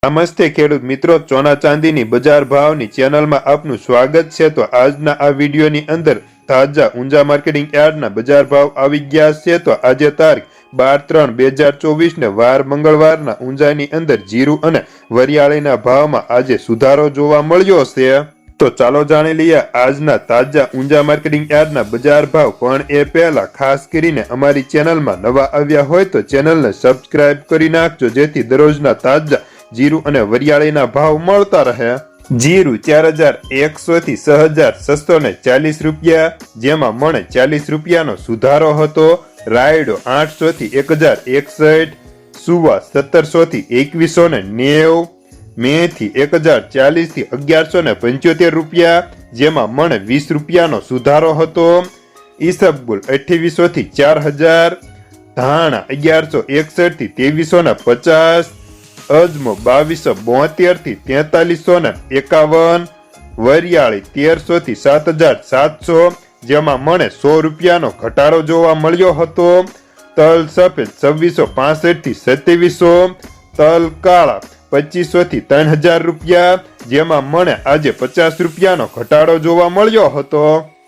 નમસ્તે ખેડૂત મિત્રો, સોના ચાંદીની બજાર ભાવની ચેનલમાં આપનું સ્વાગત છે। તો આજના આ વિડીયોની અંદર તાજા ઊંઝા માર્કેટિંગ યાર્ડના બજાર ભાવ આવી ગયા છે। તો આજે તારીખ 12/3/2024 ને વાર મંગળવારના ઊંઝાની અંદર જીરું અને વરિયાળીના ભાવમાં આજે સુધારો જોવા મળ્યો છે। તો ચાલો જાણી લઈએ આજના તાજા ઊંઝા માર્કેટિંગ યાર્ડના બજાર ભાવ। પણ એ પહેલા ખાસ કરીને અમારી ચેનલમાં નવા આવ્યા હોય તો ચેનલને સબસ્ક્રાઇબ કરી નાખજો, જેથી દરરોજના તાજા જીરું અને વરિયાળીના ભાવ મળતા રહે। જીરું 4100 થી 6640 રૂપિયા, જેમાં મણે 40 રૂપિયાનો સુધારો હતો। રાયડો 800 થી 1061, સુવા 1700 થી 2190, મેથી 1040 થી 1175 રૂપિયા, જેમાં મણે 20 રૂપિયાનો સુધારો હતો। ઈસબગુલ 2800 થી 4000, ધાણા 1161 થી 2350, અજમો 2272 થી 4351, વરિયાળી 1300 થી 7700, જેમાં મણે 100 રૂપિયાનો ઘટાડો જોવા મળ્યો હતો। તલ સફેદ 2665 થી 2700, તલ કાળા 2500 થી 3000 રૂપિયા, જેમાં મણે આજે 50 રૂપિયાનો ઘટાડો જોવા મળ્યો હતો।